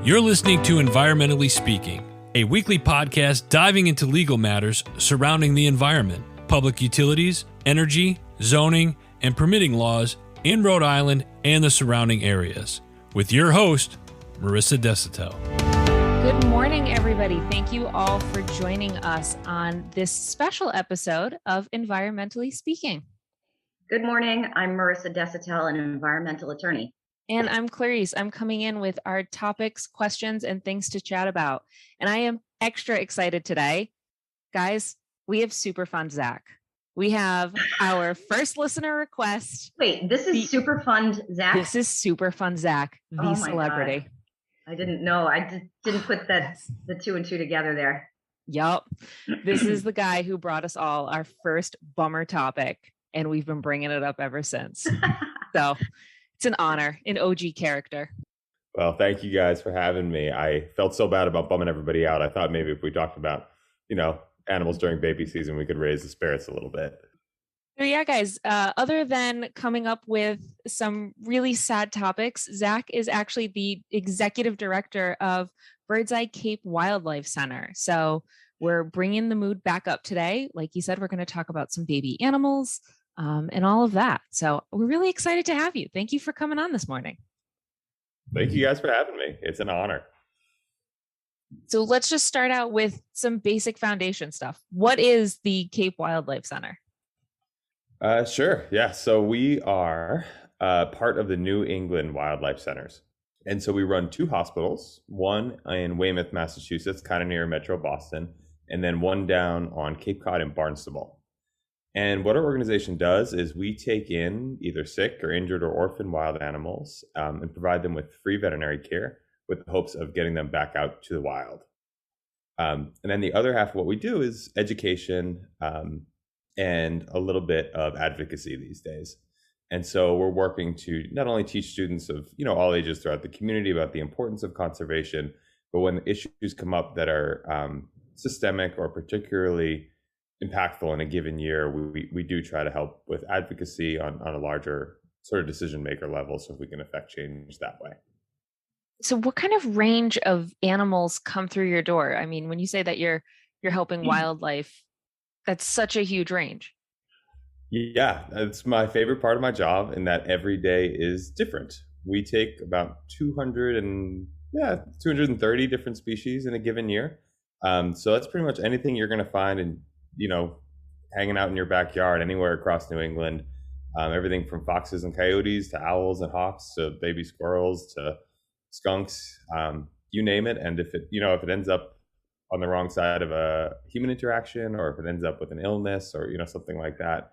You're listening to Environmentally Speaking, a weekly podcast diving into legal matters surrounding the environment, public utilities, energy, zoning, and permitting laws in Rhode Island and the surrounding areas. With your host, Marisa Desautel. Good morning, everybody. Thank you all for joining us on this special episode of Environmentally Speaking. Good morning. I'm Marisa Desautel, an environmental attorney. And I'm Clarice. I'm coming in with our topics, questions, and things to chat about. And I am extra excited today. Guys, we have Superfund Zach. We have our first listener request. Wait, this is Superfund Zach? This is Superfund Zach, the celebrity. God. I didn't know. I didn't put the two and two together there. Yup. This is the guy who brought us all our first bummer topic, and we've been bringing it up ever since. So it's an honor, an OG character. Well, thank you guys for having me. I felt so bad about bumming everybody out. I thought maybe if we talked about, animals during baby season, we could raise the spirits a little bit. So yeah, guys, other than coming up with some really sad topics, Zach is actually the executive director of Birdsey Cape Wildlife Center. So we're bringing the mood back up today. Like you said, we're going to talk about some baby animals and all of that. So we're really excited to have you. Thank you for coming on this morning. Thank you guys for having me. It's an honor. So let's just start out with some basic foundation stuff. What is the Cape Wildlife Center? Sure. Yeah. So we are part of the New England Wildlife Centers. And so we run two hospitals, one in Weymouth, Massachusetts, kind of near Metro Boston, and then one down on Cape Cod in Barnstable. And what our organization does is we take in either sick or injured or orphaned wild animals and provide them with free veterinary care with the hopes of getting them back out to the wild. And then the other half of what we do is education and a little bit of advocacy these days. And so we're working to not only teach students of, all ages throughout the community about the importance of conservation, but when issues come up that are systemic or particularly impactful in a given year, we do try to help with advocacy on a larger sort of decision maker level so we can affect change that way. So what kind of range of animals come through your door? I mean, when you say that you're helping wildlife, that's such a huge range. Yeah, that's my favorite part of my job, in that every day is different. We take about 230 different species in a given year. So that's pretty much anything you're going to find in, hanging out in your backyard anywhere across New England. Everything from foxes and coyotes to owls and hawks to baby squirrels to skunks, you name it. And if it ends up on the wrong side of a human interaction, or if it ends up with an illness or, something like that,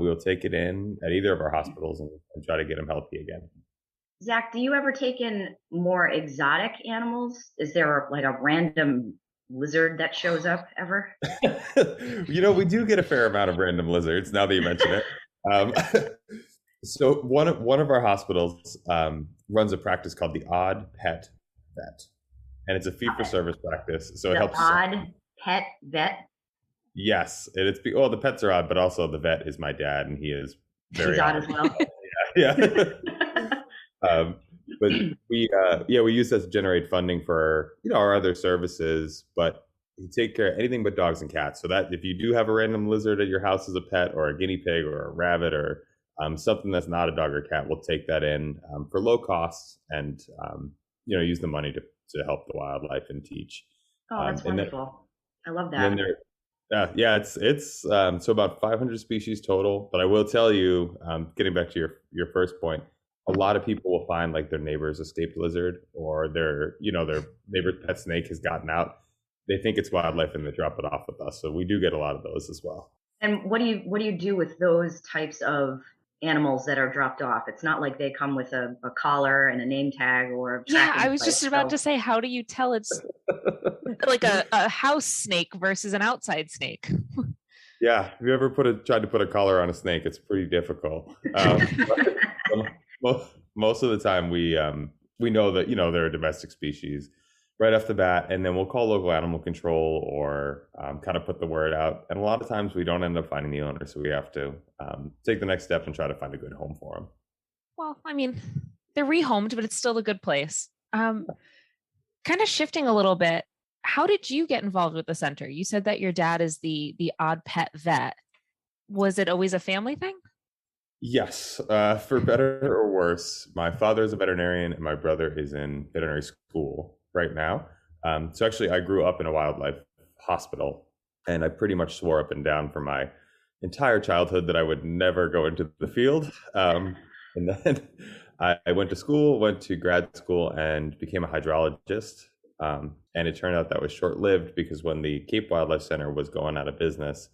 we will take it in at either of our hospitals and try to get them healthy again. Zach, do you ever take in more exotic animals? Is there a random lizard that shows up ever? We do get a fair amount of random lizards now that you mention it. So one of our hospitals runs a practice called the Odd Pet Vet, and it's a fee-for-service practice. So it helps. Odd Pet Vet. Yes, the pets are odd, but also the vet is my dad, and he is very odd as well. yeah. But we use that to generate funding for our other services. But we take care of anything but dogs and cats. So that if you do have a random lizard at your house as a pet, or a guinea pig, or a rabbit, or something that's not a dog or cat, we'll take that in for low costs and use the money to help the wildlife and teach. Oh, that's wonderful. I love that. It's so about 500 species total. But I will tell you, getting back to your first point, a lot of people will find like their neighbor's escaped lizard, or their neighbor's pet snake has gotten out. They think it's wildlife and they drop it off with us. So we do get a lot of those as well. And what do you do with those types of animals that are dropped off? It's not like they come with a collar and a name tag or I was just about to say, how do you tell it's like a house snake versus an outside snake? Yeah, if you ever tried to put a collar on a snake, it's pretty difficult. Most of the time we know that they're a domestic species right off the bat, and then we'll call local animal control or kind of put the word out. And a lot of times we don't end up finding the owner, so we have to take the next step and try to find a good home for them. Well, I mean, they're rehomed, but it's still a good place. kind of shifting a little bit, how did you get involved with the center? You said that your dad is the odd pet vet. Was it always a family thing? Yes, for better or worse. My father is a veterinarian and my brother is in veterinary school right now. So actually, I grew up in a wildlife hospital, and I pretty much swore up and down for my entire childhood that I would never go into the field. And then I went to school, went to grad school, and became a hydrologist. And it turned out that was short-lived because when the Cape Wildlife Center was going out of business,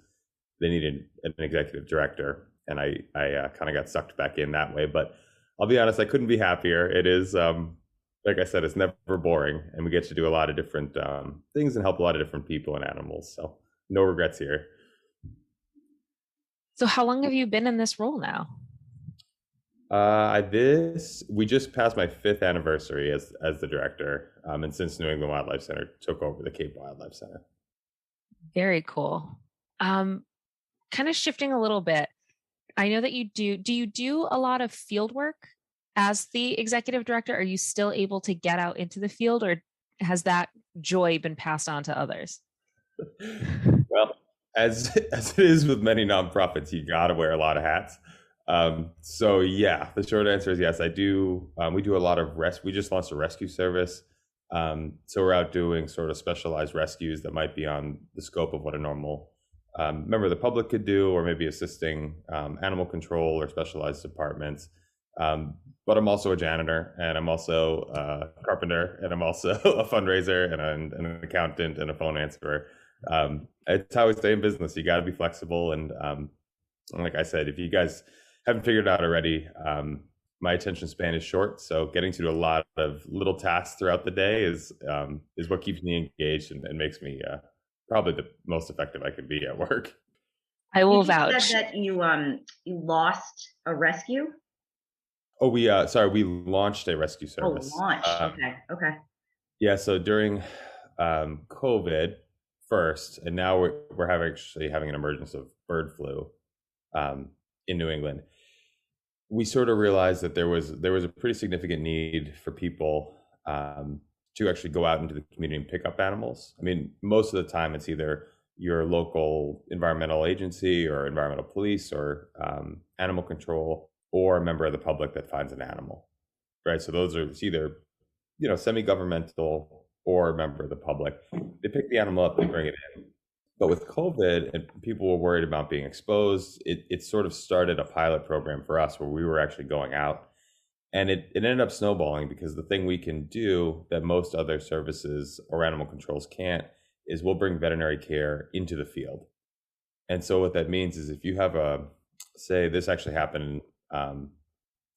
they needed an executive director, and I kind of got sucked back in that way. But I'll be honest, I couldn't be happier. It is, like I said, it's never boring, and we get to do a lot of different things and help a lot of different people and animals. So no regrets here. So how long have you been in this role now? We just passed my 5th anniversary as the director, and since New England Wildlife Center took over the Cape Wildlife Center. Very cool. Kind of shifting a little bit. I know that you do a lot of field work as the executive director? Are you still able to get out into the field, or has that joy been passed on to others? Well, as it is with many nonprofits, you got to wear a lot of hats. So yeah, the short answer is yes, I do. We do a lot of we just launched a rescue service. So we're out doing sort of specialized rescues that might be on the scope of what a normal member of the public could do, or maybe assisting animal control or specialized departments. But I'm also a janitor, and I'm also a carpenter, and I'm also a fundraiser, and an accountant, and a phone answerer. It's how we stay in business. You got to be flexible, and like I said, if you guys haven't figured it out already, my attention span is short, so getting to do a lot of little tasks throughout the day is what keeps me engaged and makes me probably the most effective I could be at work. I will You vouch. said that you lost a rescue. Oh, we launched a rescue service. Oh, launched. Okay. Yeah, so during COVID first, and now we're actually having an emergence of bird flu in New England. We sort of realized that there was a pretty significant need for people to actually go out into the community and pick up animals. I mean, most of the time it's either your local environmental agency or environmental police or animal control, or a member of the public that finds an animal, right? So those are, it's either, semi-governmental or a member of the public. They pick the animal up, they bring it in. But with COVID and people were worried about being exposed, it sort of started a pilot program for us where we were actually going out. And it ended up snowballing, because the thing we can do that most other services or animal controls can't is we'll bring veterinary care into the field. And so what that means is if you have say this actually happened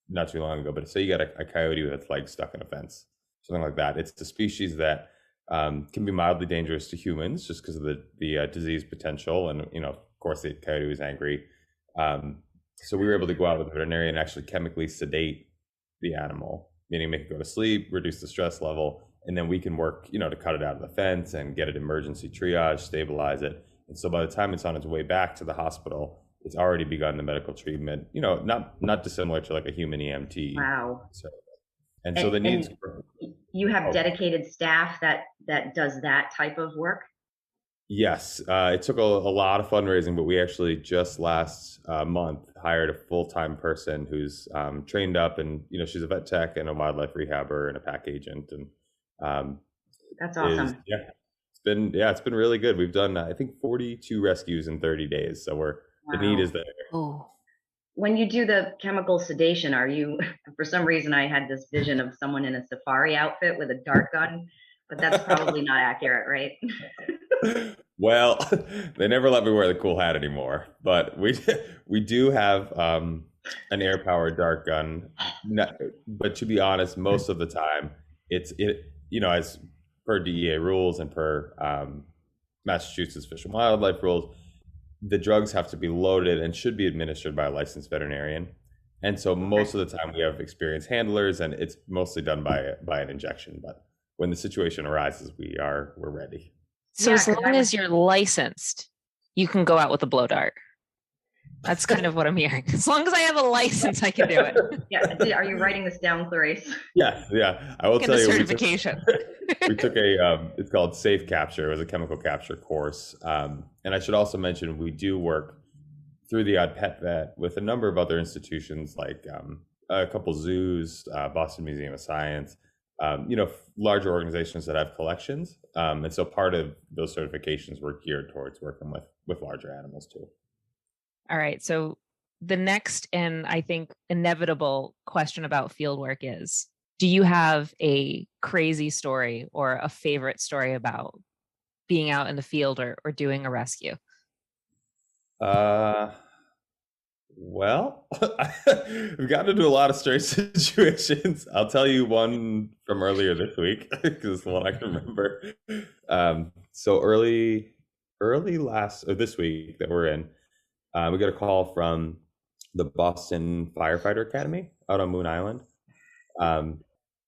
not too long ago, but say you got a coyote with its leg stuck in a fence, something like that. It's the species that can be mildly dangerous to humans just because of the disease potential. And, of course, the coyote was angry. So we were able to go out with a veterinarian and actually chemically sedate the animal, meaning make it go to sleep, reduce the stress level, and then we can work, to cut it out of the fence and get it emergency triage, stabilize it. And so by the time it's on its way back to the hospital, it's already begun the medical treatment, not dissimilar to like a human EMT. Wow. So the needs. You have dedicated staff that does that type of work? Yes. It took a lot of fundraising, but we actually just last month hired a full-time person who's trained up, and, she's a vet tech and a wildlife rehabber and a pack agent. And that's awesome. It's been really good. We've done, I think, 42 rescues in 30 days. So the need is there. Oh. When you do the chemical sedation, are you, for some reason, I had this vision of someone in a safari outfit with a dart gun, but that's probably not accurate, right? Well, they never let me wear the cool hat anymore, but we do have an air-powered dart gun. But to be honest, most of the time, it's as per DEA rules and per Massachusetts Fish and Wildlife rules, the drugs have to be loaded and should be administered by a licensed veterinarian. And so most of the time we have experienced handlers, and it's mostly done by an injection. But when the situation arises, we're ready. So as long as you're licensed, you can go out with a blow dart. That's kind of what I'm hearing. As long as I have a license, I can do it. Yeah. Are you writing this down, Clarice? Yeah. I will Get tell the you, certification. we took a, it's called Safe Capture. It was a chemical capture course. And I should also mention, we do work through the odd pet vet with a number of other institutions like a couple zoos, Boston Museum of Science, larger organizations that have collections. And so part of those certifications were geared towards working with larger animals too. All right. So the next and I think inevitable question about fieldwork is, do you have a crazy story or a favorite story about being out in the field or doing a rescue? Well, we've gotten into a lot of strange situations. I'll tell you one from earlier this week because it's the one I can remember. So this week that we're in, we got a call from the Boston Firefighter Academy out on Moon Island.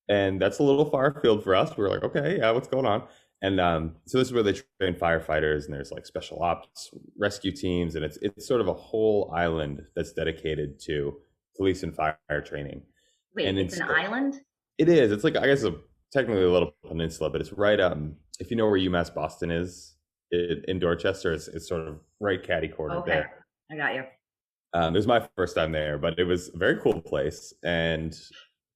And that's a little far afield for us. We were like, okay, yeah, what's going on? And so this is where they train firefighters, and there's like special ops rescue teams, and it's sort of a whole island that's dedicated to police and fire training. Wait, and it's an island? It is. It's like, I guess, technically a little peninsula, but it's right. If you know where UMass Boston is, in Dorchester, it's sort of right catty corner there. I got you. It was my first time there, but it was a very cool place. And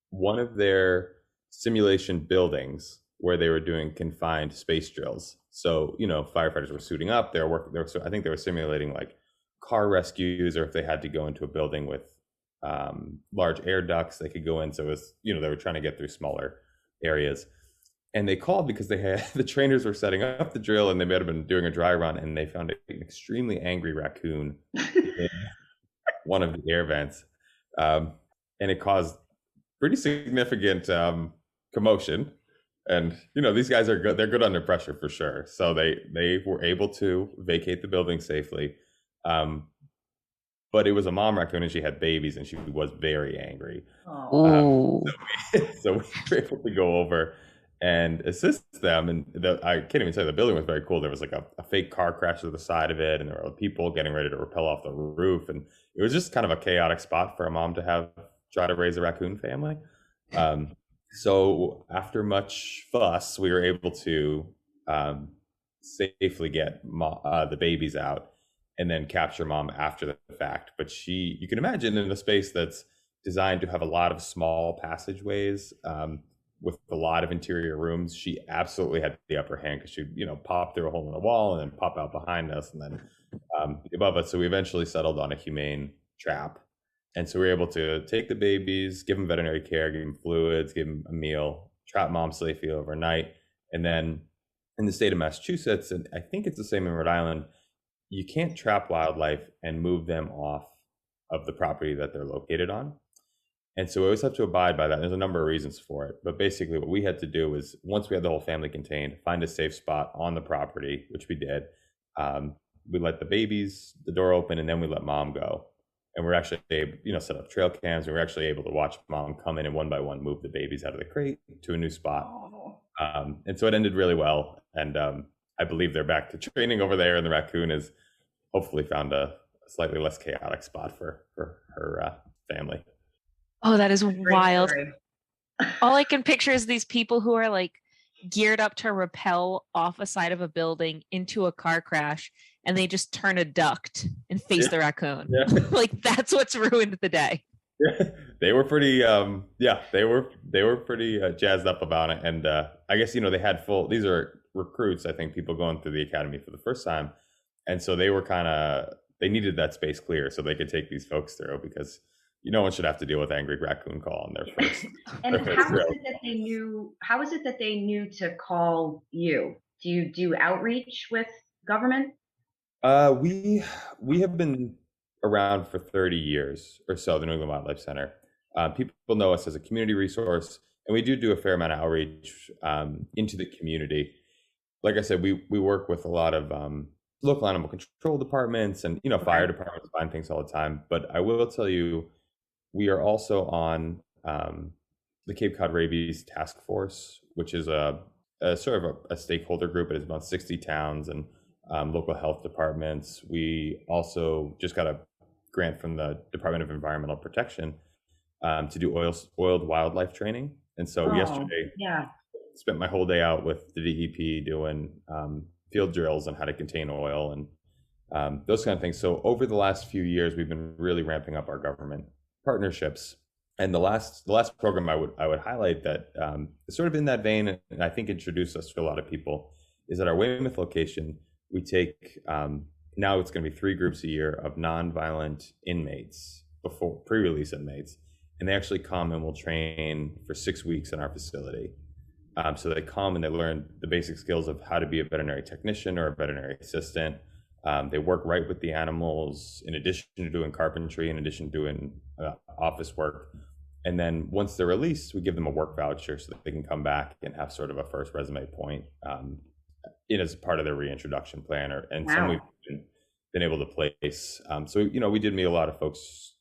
one of their simulation buildings where they were doing confined space drills. So, firefighters were suiting up. I think they were simulating like car rescues, or if they had to go into a building with large air ducts, they could go in. So it was, they were trying to get through smaller areas. And they called because the trainers were setting up the drill, and they might have been doing a dry run, and they found an extremely angry raccoon in one of the air vents. And it caused pretty significant commotion. And, these guys are good. They're good under pressure for sure. So they were able to vacate the building safely. But it was a mom raccoon, and she had babies, and she was very angry. So we were able to go over and assist them. And I can't even say the building was very cool. There was like a fake car crash to the side of it, and there were people getting ready to rappel off the roof. And it was just kind of a chaotic spot for a mom to try to raise a raccoon family. So after much fuss, we were able to safely get the babies out and then capture mom after the fact. But you can imagine, in a space that's designed to have a lot of small passageways with a lot of interior rooms, she absolutely had the upper hand, because she'd, pop through a hole in the wall and then pop out behind us and then above us. So we eventually settled on a humane trap. And so we were able to take the babies, give them veterinary care, give them fluids, give them a meal, trap mom safely overnight. And then in the state of Massachusetts, and I think it's the same in Rhode Island, you can't trap wildlife and move them off of the property that they're located on. And so we always have to abide by that. There's a number of reasons for it. But basically what we had to do was, once we had the whole family contained, find a safe spot on the property, which we did. We let the door open, and then we let mom go. And we're actually able, set up trail cams, and we're actually able to watch mom come in and one by one move the babies out of the crate to a new spot. And so it ended really well. And I believe they're back to training over there, and the raccoon has hopefully found a slightly less chaotic spot for her family. Oh, that is wild. All I can picture is these people who are like geared up to rappel off a side of a building into a car crash, and they just turn a duct and face the raccoon. Yeah. Like, that's what's ruined the day. Yeah, they were pretty they were pretty jazzed up about it. And I guess, they had these are recruits, I think, people going through the academy for the first time. And so they were they needed that space clear so they could take these folks through, because no one should have to deal with angry raccoon call on their first. And how is it that they knew to call you? Do you do outreach with government? We have been around for 30 years or so, the New England Wildlife Center. People know us as a community resource, and we do a fair amount of outreach into the community. Like I said, we work with a lot of local animal control departments and fire departments find things all the time. But I will tell you, we are also on the Cape Cod Rabies Task Force, which is a sort of a stakeholder group. It is about 60 towns and local health departments. We also just got a grant from the Department of Environmental Protection to do oiled wildlife training. And so yesterday, spent my whole day out with the DEP doing field drills on how to contain oil and those kind of things. So over the last few years, we've been really ramping up our government partnerships. And the last program I would highlight that is sort of in that vein, and I think introduced us to a lot of people, is at our Weymouth location. We take now it's going to be 3 groups a year of nonviolent inmates, before pre-release inmates, and they actually come and will train for 6 weeks in our facility. So they come and they learn the basic skills of how to be a veterinary technician or a veterinary assistant. They work right with the animals in addition to doing carpentry, in addition to doing office work. And then once they're released, we give them a work voucher so that they can come back and have sort of a first resume point as part of their reintroduction plan. And some we've been able to place. So, we did meet a lot of folks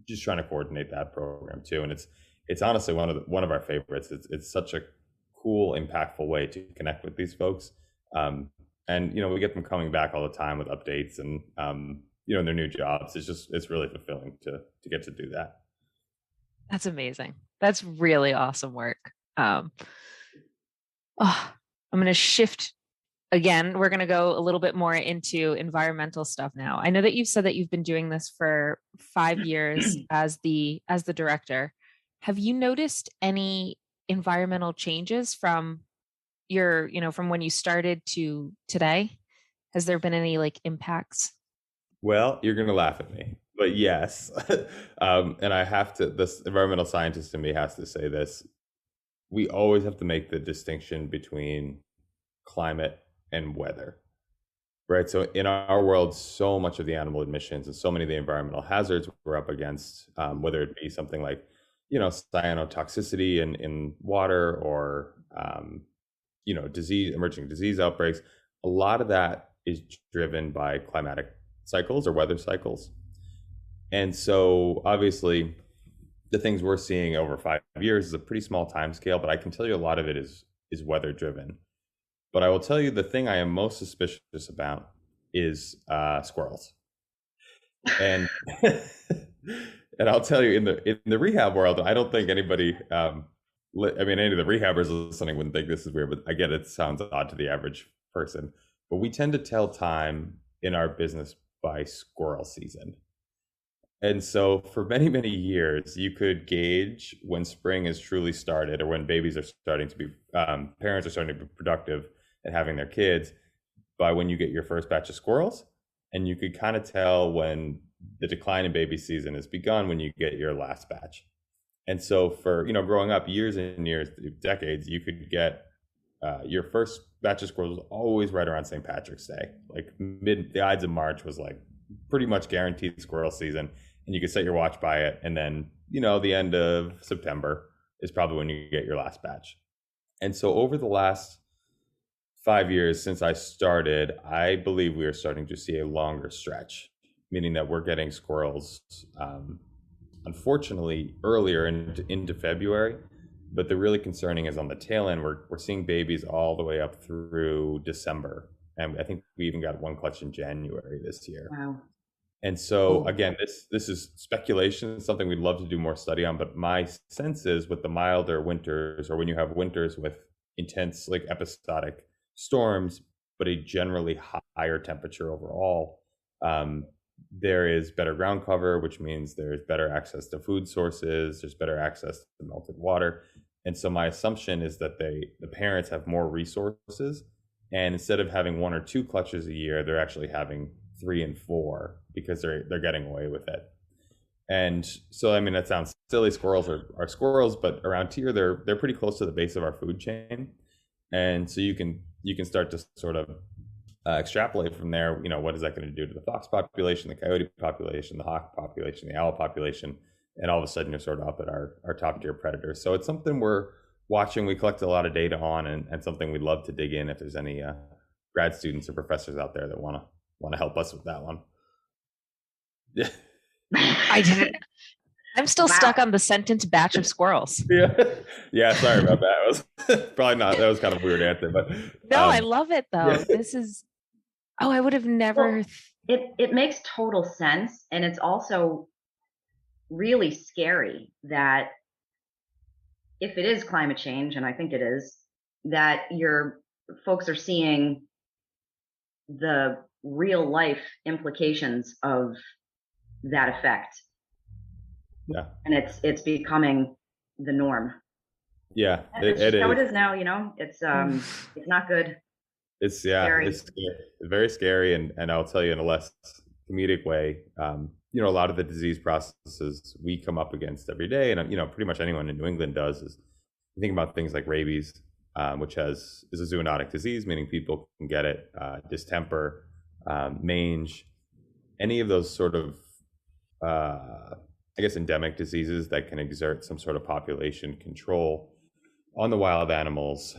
just trying to coordinate that program too. And it's honestly one of our favorites. It's such a cool, impactful way to connect with these folks. And we get them coming back all the time with updates and in their new jobs. It's really fulfilling to get to do that. That's amazing. That's really awesome work. I'm going to shift again. We're going to go a little bit more into environmental stuff now. I know that you've said that you've been doing this for 5 years as the director. Have you noticed any environmental changes from from when you started to today? Has there been any impacts? Well, you're going to laugh at me, but yes. And I have to, this environmental scientist in me has to say this. We always have to make the distinction between climate and weather, right? So in our world, so much of the animal emissions and so many of the environmental hazards we're up against, whether it be something like, cyanotoxicity in water or, emerging disease outbreaks, a lot of that is driven by climatic cycles or weather cycles. And so obviously the things we're seeing over 5 years is a pretty small time scale, but I can tell you a lot of it is weather driven. But I will tell you the thing I am most suspicious about is squirrels. And and I'll tell you in the rehab world, I don't think anybody any of the rehabbers listening wouldn't think this is weird, but I get it sounds odd to the average person. But we tend to tell time in our business by squirrel season. And so for many, many years, you could gauge when spring is truly started or when babies are starting to be, parents are starting to be productive and having their kids by when you get your first batch of squirrels. And you could kind of tell when the decline in baby season has begun when you get your last batch. And so for, growing up years and years, decades, you could get your first batch of squirrels was always right around St. Patrick's Day. The Ides of March was pretty much guaranteed squirrel season. And you could set your watch by it. And then, the end of September is probably when you get your last batch. And so over the last 5 years since I started, I believe we are starting to see a longer stretch, meaning that we're getting squirrels unfortunately earlier into February, but the really concerning is on the tail end. We're seeing babies all the way up through December, and I think we even got one clutch in January this year. Wow. And so again, this is speculation. It's something we'd love to do more study on, but my sense is with the milder winters, or when you have winters with intense episodic storms, but a generally higher temperature overall, there is better ground cover, which means there's better access to food sources, there's better access to melted water. And so my assumption is that the parents have more resources, and instead of having 1 or 2 clutches a year, they're actually having 3 and 4 because they're getting away with it. And so that sounds silly. Squirrels are squirrels, but around here they're pretty close to the base of our food chain. And so you can start to sort of extrapolate from there, what is that going to do to the fox population, the coyote population, the hawk population, the owl population, and all of a sudden you're sort of up at our top tier predators. So it's something we're watching. We collect a lot of data on, and something we'd love to dig in if there's any grad students or professors out there that want to help us with that one. Yeah. I didn't. I'm still stuck on the sentence batch of squirrels. Yeah. Sorry about that. It was probably not. That was kind of a weird answer, but no, I love it though. Yeah. Oh, I would have never. Well, it makes total sense, and it's also really scary that if it is climate change, and I think it is, that your folks are seeing the real life implications of that effect. Yeah. And it's becoming the norm. Yeah, It's it just how is. it is now, it's not good. It's Scary. it's very scary, and I'll tell you in a less comedic way. A lot of the disease processes we come up against every day, and pretty much anyone in New England does, is you think about things like rabies, which is a zoonotic disease, meaning people can get it, distemper, mange, any of those sort of endemic diseases that can exert some sort of population control on the wild animals.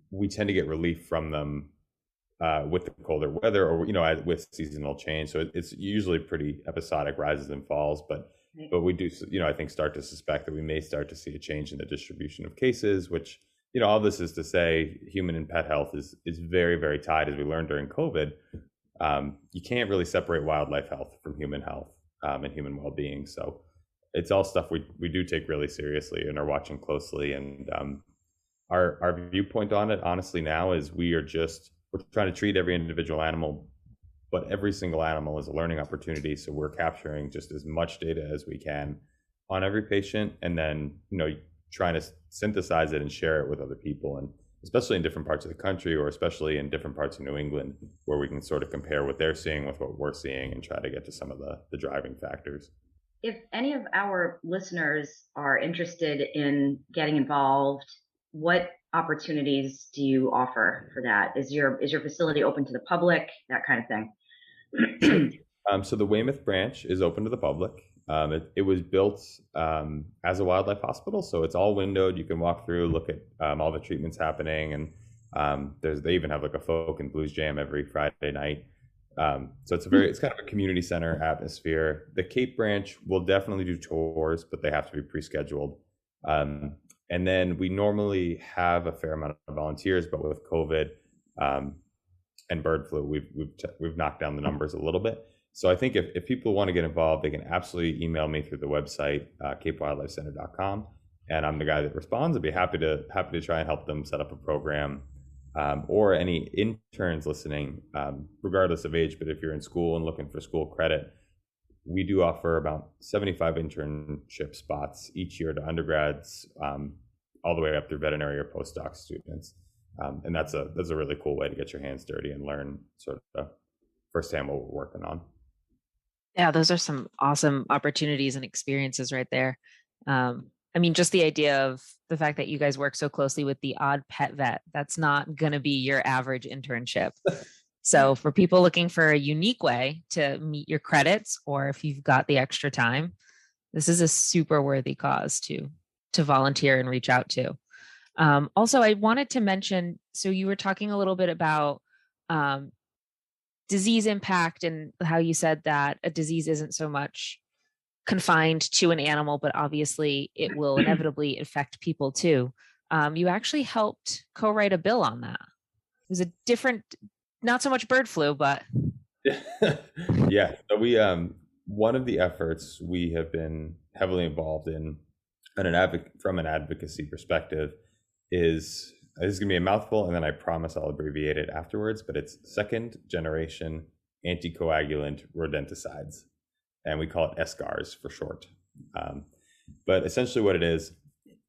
We tend to get relief from them with the colder weather, or with seasonal change. So it's usually pretty episodic rises and falls, but we do, I think, start to suspect that we may start to see a change in the distribution of cases. Which, all this is to say, human and pet health is very, very tied, as we learned during COVID. You can't really separate wildlife health from human health and human well-being. So it's all stuff we do take really seriously and are watching closely. And our viewpoint on it, honestly, now is we're trying to treat every individual animal, but every single animal is a learning opportunity. So we're capturing just as much data as we can on every patient, and then trying to synthesize it and share it with other people, and especially in different parts of the country, or especially in different parts of New England, where we can sort of compare what they're seeing with what we're seeing and try to get to some of the driving factors. If any of our listeners are interested in getting involved, what opportunities do you offer for that? Is your facility open to the public, that kind of thing? So the Weymouth branch is open to the public. It was built as a wildlife hospital, so it's all windowed. You can walk through, look at all the treatments happening, and they even have like a folk and blues jam every Friday night. So it's kind of a community center atmosphere. The Cape branch will definitely do tours, but they have to be pre-scheduled. And then we normally have a fair amount of volunteers, but with COVID and bird flu, we've knocked down the numbers a little bit. So I think if people want to get involved, they can absolutely email me through the website, capewildlifecenter.com, and I'm the guy that responds. I'd be happy to try and help them set up a program, or any interns listening, regardless of age. But if you're in school and looking for school credit, we do offer about 75 internship spots each year to undergrads, all the way up through veterinary or postdoc students. And that's a really cool way to get your hands dirty and learn sort of firsthand what we're working on. Yeah, those are some awesome opportunities and experiences right there. I mean, just the idea of the fact that you guys work so closely with the odd pet vet, that's not going to be your average internship. So for people looking for a unique way to meet your credits, or if you've got the extra time, this is a super worthy cause to volunteer and reach out to. Also, I wanted to mention, so you were talking a little bit about disease impact, and how you said that a disease isn't so much confined to an animal, but obviously it will inevitably affect people too. You actually helped co-write a bill on that. It was a different, not so much bird flu, but yeah. So we one of the efforts we have been heavily involved in, from an advocacy perspective, is, this is going to be a mouthful, and then I promise I'll abbreviate it afterwards, but it's second generation anticoagulant rodenticides, and we call it SGARs for short. But essentially what it is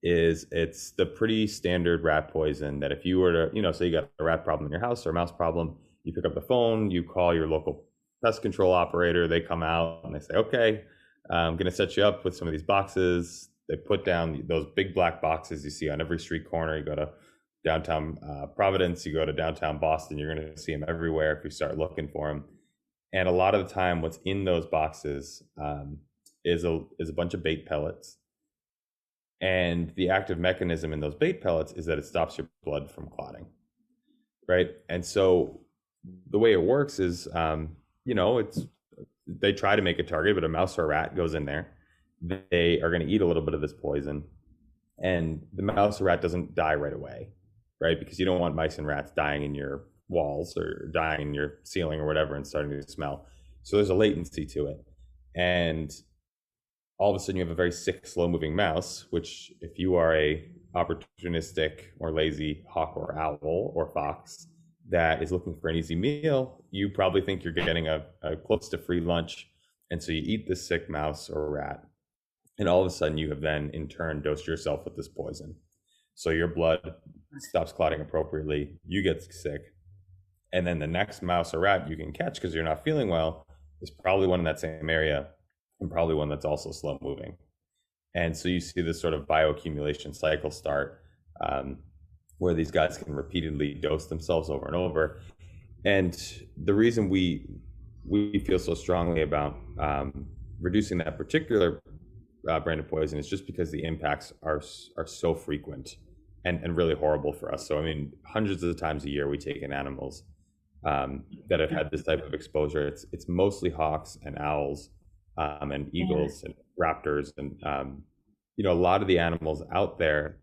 it's the pretty standard rat poison that if you were to, say you got a rat problem in your house or a mouse problem, you pick up the phone, you call your local pest control operator, they come out and they say, okay, I'm going to set you up with some of these boxes. They put down those big black boxes you see on every street corner. You go to downtown Providence, you go to downtown Boston, you're going to see them everywhere if you start looking for them. And a lot of the time what's in those boxes is a bunch of bait pellets. And the active mechanism in those bait pellets is that it stops your blood from clotting, right? And so the way it works is, they try to make a target, but a mouse or a rat goes in there. They are going to eat a little bit of this poison, and the mouse or rat doesn't die right away, right? Because you don't want mice and rats dying in your walls or dying in your ceiling or whatever and starting to smell. So there's a latency to it. And all of a sudden you have a very sick, slow moving mouse, which if you are a opportunistic or lazy hawk or owl or fox that is looking for an easy meal, you probably think you're getting a close to free lunch. And so you eat this sick mouse or rat. And all of a sudden you have then in turn dosed yourself with this poison. So your blood stops clotting appropriately, you get sick. And then the next mouse or rat you can catch because you're not feeling well is probably one in that same area and probably one that's also slow moving. And so you see this sort of bioaccumulation cycle start where these guys can repeatedly dose themselves over and over. And the reason we feel so strongly about reducing that particular brand of poison is just because the impacts are so frequent and really horrible for us. So, I mean, hundreds of times a year we take in animals that have had this type of exposure. It's mostly hawks and owls and eagles and raptors and a lot of the animals out there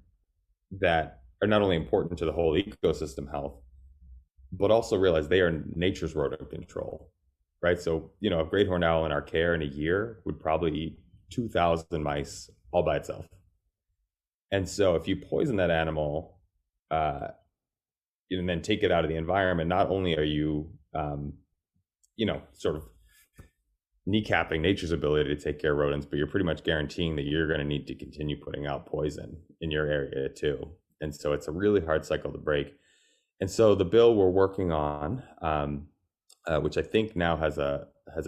that are not only important to the whole ecosystem health, but also realize they are nature's rodent control, right? So, a great horned owl in our care in a year would probably eat 2,000 mice all by itself. And so if you poison that animal and then take it out of the environment, not only are you, sort of kneecapping nature's ability to take care of rodents, but you're pretty much guaranteeing that you're going to need to continue putting out poison in your area too. And so it's a really hard cycle to break. And so the bill we're working on, which I think now has a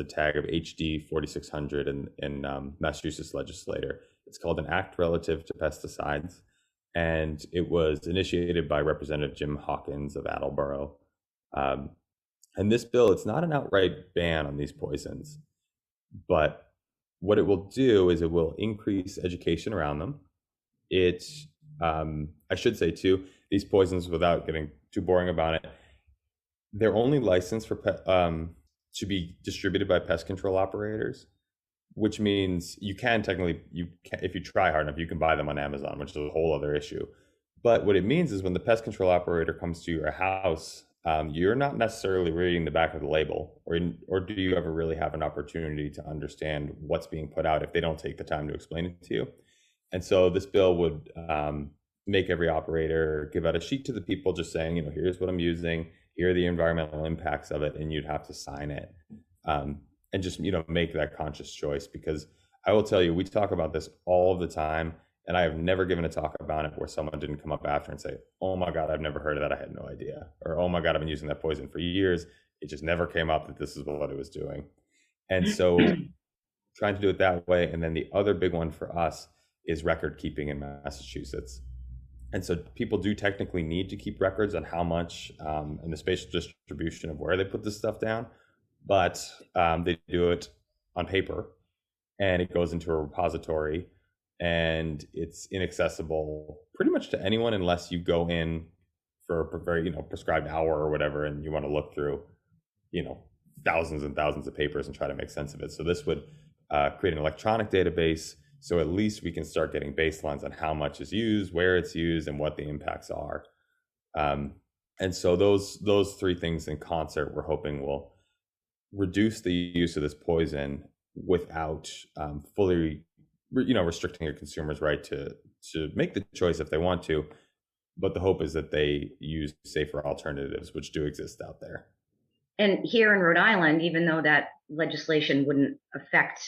tag of HD 4600 in Massachusetts legislator. It's called an Act Relative to Pesticides, and it was initiated by Representative Jim Hawkins of Attleboro. And this bill, it's not an outright ban on these poisons, but what it will do is it will increase education around them. I should say too, these poisons, without getting too boring about it, they're only licensed for to be distributed by pest control operators, which means you can technically, if you try hard enough, you can buy them on Amazon, which is a whole other issue. But what it means is when the pest control operator comes to your house, you're not necessarily reading the back of the label, or do you ever really have an opportunity to understand what's being put out if they don't take the time to explain it to you? And so this bill would make every operator give out a sheet to the people just saying, here's what I'm using, here are the environmental impacts of it, and you'd have to sign it and just, make that conscious choice. Because I will tell you, we talk about this all the time, and I have never given a talk about it where someone didn't come up after and say, oh my God, I've never heard of that, I had no idea. Or, oh my God, I've been using that poison for years, it just never came up that this is what it was doing. And so trying to do it that way. And then the other big one for us is record keeping in Massachusetts. And so people do technically need to keep records on how much and the spatial distribution of where they put this stuff down, but they do it on paper and it goes into a repository and it's inaccessible pretty much to anyone unless you go in for a very prescribed hour or whatever and you want to look through thousands and thousands of papers and try to make sense of it. So this would create an electronic database. So at least we can start getting baselines on how much is used, where it's used, and what the impacts are. And so those three things in concert, we're hoping will reduce the use of this poison without fully, restricting a consumer's right to make the choice if they want to. But the hope is that they use safer alternatives, which do exist out there. And here in Rhode Island, even though that legislation wouldn't affect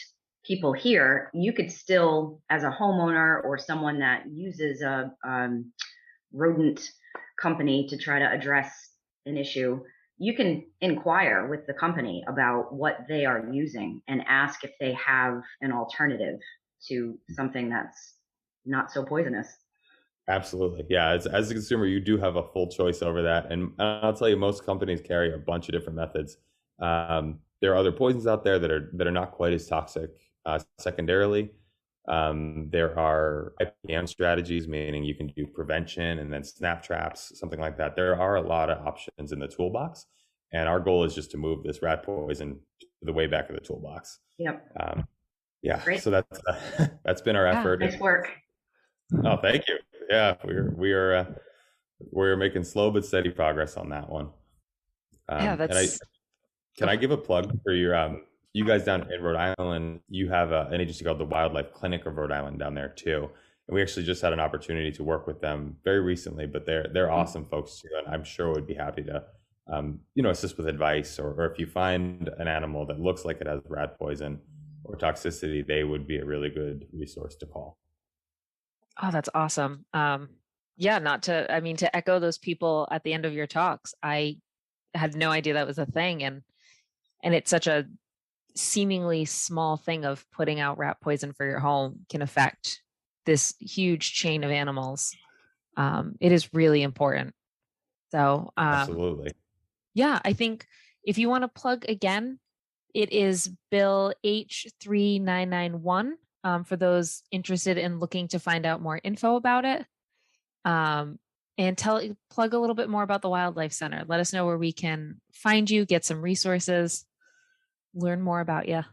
people here, you could still, as a homeowner or someone that uses a rodent company to try to address an issue, you can inquire with the company about what they are using and ask if they have an alternative to something that's not so poisonous. Absolutely. Yeah. As a consumer, you do have a full choice over that. And I'll tell you, most companies carry a bunch of different methods. There are other poisons out there that are not quite as toxic. Secondarily, there are IPM strategies, meaning you can do prevention and then snap traps, something like that. There are a lot of options in the toolbox. And our goal is just to move this rat poison to the way back of the toolbox. Yep. Yeah. Great. So that's been our effort. Nice work. Oh, thank you. Yeah, we're making slow but steady progress on that one. Yeah, that's. Can I give a plug for your you guys down in Rhode Island? You have an agency called the Wildlife Clinic of Rhode Island down there too, and we actually just had an opportunity to work with them very recently. But they're awesome folks too, and I'm sure would be happy to assist with advice, or if you find an animal that looks like it has rat poison or toxicity, they would be a really good resource to call. Oh, that's awesome. To echo those people at the end of your talks, I had no idea that was a thing. And it's such a seemingly small thing of putting out rat poison for your home can affect this huge chain of animals. It is really important. So, absolutely. Yeah, I think if you want to plug again, it is Bill H3991 for those interested in looking to find out more info about it. And plug a little bit more about the Wildlife Center. Let us know where we can find you, get some resources, learn more about you. Sure.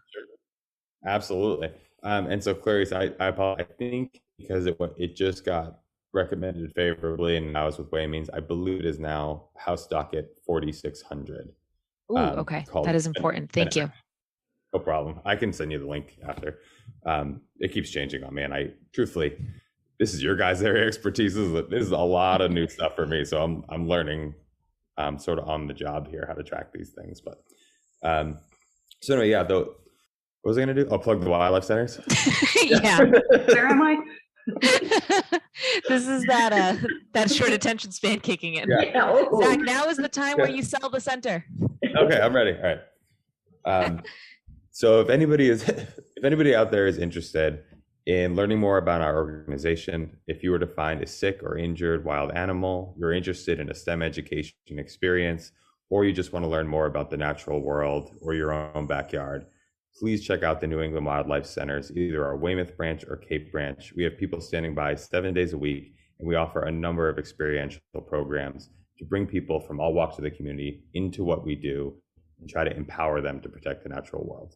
Absolutely. And so, Clarice, I think because it just got recommended favorably, and I was with Waymings, I believe it is now House Docket 4600. Ooh, okay. That is important. Thank you. No problem. I can send you the link after. It keeps changing on me, and truthfully, this is your guys' area of expertise. This is a lot of new stuff for me, so I'm learning sort of on the job here how to track these things. But so anyway, yeah. Though, what was I going to do? I'll plug the wildlife centers. Yeah. Where am I? This is that short attention span kicking in. Yeah. Zach, now is the time where you sell the center. Okay, I'm ready. All right. So if anybody out there is interested in learning more about our organization, if you were to find a sick or injured wild animal, you're interested in a STEM education experience, or you just want to learn more about the natural world or your own backyard, please check out the New England Wildlife Centers, either our Weymouth branch or Cape branch. We have people standing by 7 days a week, and we offer a number of experiential programs to bring people from all walks of the community into what we do and try to empower them to protect the natural world.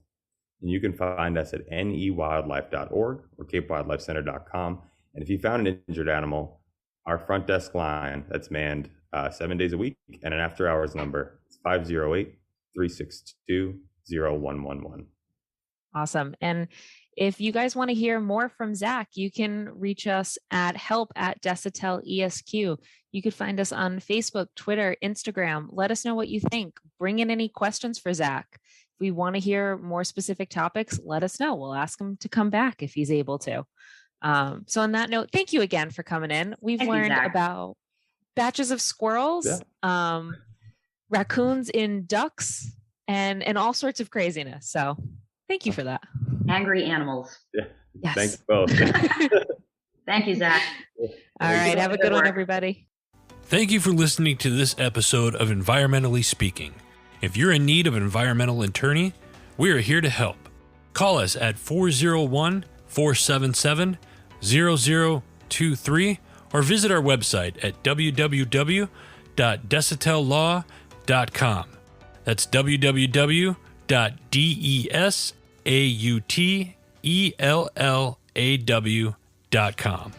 And you can find us at newildlife.org or capewildlifecenter.com. And if you found an injured animal, our front desk line that's manned 7 days a week, and an after hours number is 508-362-0111. Awesome. And if you guys want to hear more from Zach, you can reach us at help@Desautel ESQ. You could find us on Facebook, Twitter, Instagram. Let us know what you think. Bring in any questions for Zach. If we want to hear more specific topics, let us know. We'll ask him to come back if he's able to. So on that note, thank you again for coming in. We've learned about batches of squirrels, raccoons in ducks, and all sorts of craziness. So thank you for that. Angry animals. Yeah. Yes. Thanks both. Thank you, Zach. All right. Have a good one, everybody. Thank you for listening to this episode of Environmentally Speaking. If you're in need of an environmental attorney, we are here to help. Call us at 401-477-0023 or visit our website at www.desautellaw.com. That's www.desautellaw.com.